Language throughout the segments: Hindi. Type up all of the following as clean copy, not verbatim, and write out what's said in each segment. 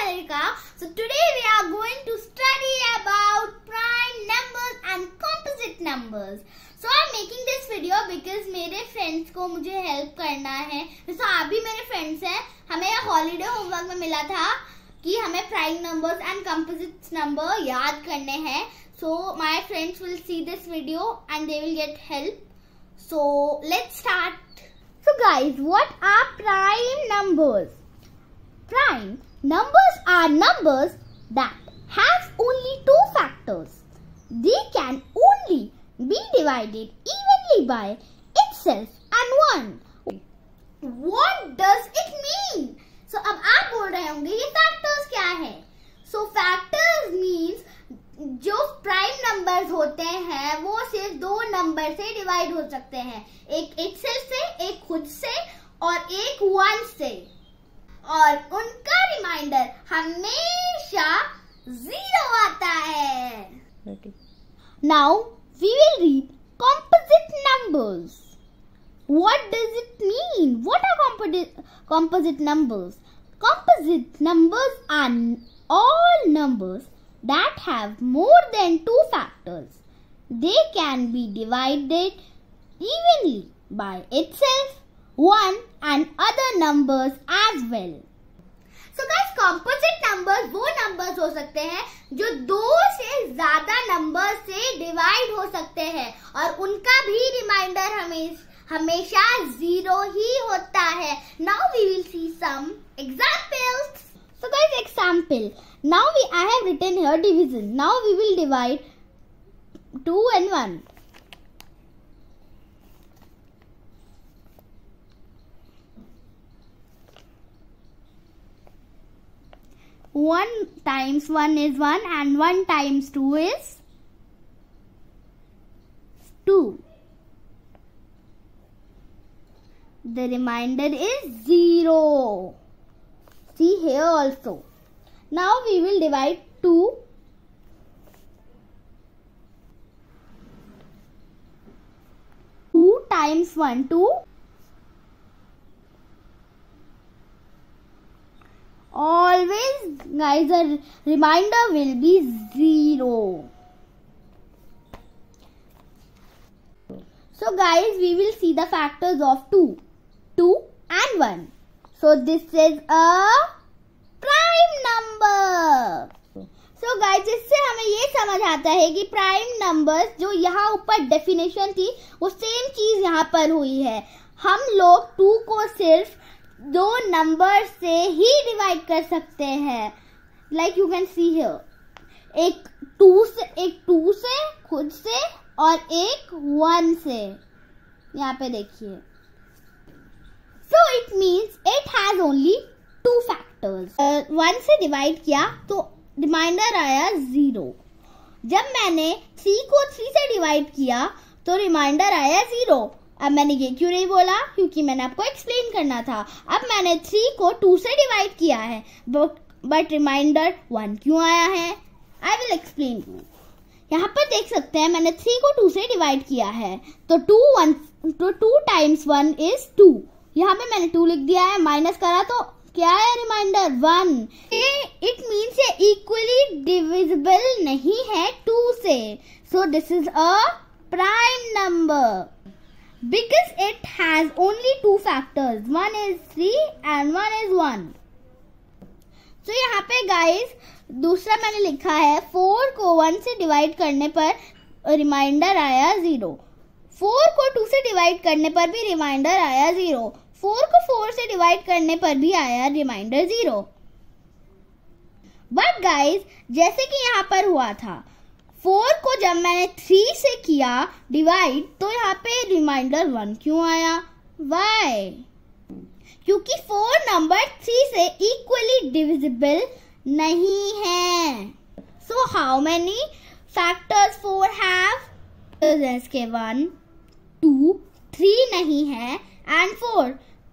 Niharika. So today we are going to study about prime numbers and composite numbers. So I'm making this video because मेरे friends को मुझे help करना है. जैसे आप भी मेरे friends हैं, हमें holiday homework में मिला था कि हमें prime numbers and composite number याद करने हैं. So my friends will see this video and they will get help. So let's start. So guys, what are prime numbers? Prime numbers are numbers that have only two factors. They can only be divided evenly by itself and one. What does it mean? So अब आप बोल रहे होंगे ये factors क्या है? So factors means जो प्राइम नंबर्स होते हैं वो सिर्फ दो नंबर से डिवाइड हो सकते हैं, एक itself से, एक खुद से और एक वन से, और उनका रिमाइंडर हमेशा 0 आता है. Now we will read composite numbers. What does it mean? What are composite numbers? Composite numbers are all numbers that have more than two factors. They can be divided evenly by itself, one and other numbers as well. So guys, composite numbers वो numbers हो सकते हैं जो दो से ज्यादा numbers से divide हो सकते हैं और उनका भी रिमाइंडर हमेशा 0 ही होता है. Now we will see some examples. So guys, example. Now I have written here division. Now we will divide 2 and 1. One times 1 is 1 and 1 times 2 is 2. The remainder is 0. See here also. Now we will divide 2. 2 times 1, 2. Always, guys, the remainder will be 0. So, guys, we will see the factors of 2 and 1. So, this is a prime number. So guys, इससे हमें ये समझ आता है कि प्राइम नंबर्स जो यहाँ ऊपर डेफिनेशन थी वो सेम चीज यहाँ पर हुई है. हम लोग 2 को सिर्फ दो नंबर से ही डिवाइड कर सकते हैं. Like you can see here, एक 2 से खुद से और एक 1 से. यहाँ पे देखिए. So it means it has only 2 factors. 1 से डिवाइड किया तो रिमाइंडर आया 0. जब मैंने 3 को 3 से डिवाइड किया तो रिमाइंडर आया 0. अब मैंने ये क्यों नहीं बोला, क्योंकि मैंने आपको एक्सप्लेन करना था. अब मैंने 3 को 2 से डिवाइड किया है बट रिमाइंडर 1 क्यों आया है. I will explain you. यहाँ पर देख सकते हैं मैंने 3 को 2 से डिवाइड किया है तो 2 टाइम्स 1 इज 2. यहाँ पे मैंने 2 लिख दिया है, माइनस करा तो क्या है रिमाइंडर 1. इट मीन्स ये इक्वली डिविजिबल नहीं है 2 से. So this is a prime number because it has only 2 factors. 1 is 3 and 1 is 1. तो यहाँ पे गाइस दूसरा मैंने लिखा है 4 को 1 से डिवाइड करने पर रिमाइंडर आया 0. 4 को 2 से डिवाइड करने पर भी रिमाइंडर आया 0. 4 को 4 से डिवाइड करने पर भी आया रिमाइंडर 0. बट गाइस, जैसे कि यहाँ पर हुआ था 4 को जब मैंने 3 से किया डिवाइड तो यहाँ पे रिमाइंडर 1 क्यों आया. वाई? क्योंकि 4 नंबर 3 से इक्वली डिविजिबल नहीं है. So how many factors 4 have? इसके 1, 2, 3 नहीं है एंड 4,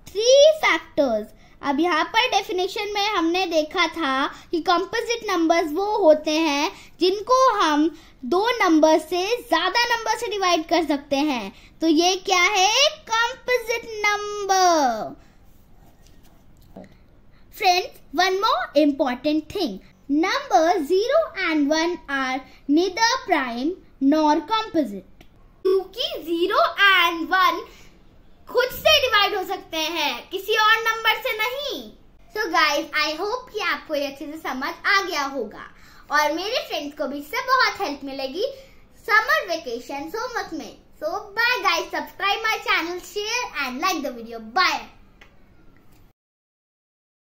3 फैक्टर्स. अब यहाँ पर डेफिनेशन में हमने देखा था कि कंपोजिट नंबर्स वो होते हैं जिनको हम दो नंबर से ज्यादा नंबर से डिवाइड कर सकते हैं. तो ये क्या है? Composite number. Friends, One more important thing. Numbers 0 and 1 are neither prime nor composite. क्योंकि 0 and 1 खुद से डिवाइड हो सकते हैं, किसी और नंबर से नहीं. So guys, I hope कि आपको ये अच्छे से समझ आ गया होगा और मेरे फ्रेंड्स को भी इससे बहुत हेल्प मिलेगी समर वेकेशन होमवर्क में. So bye guys, subscribe my channel, share and like the video. Bye.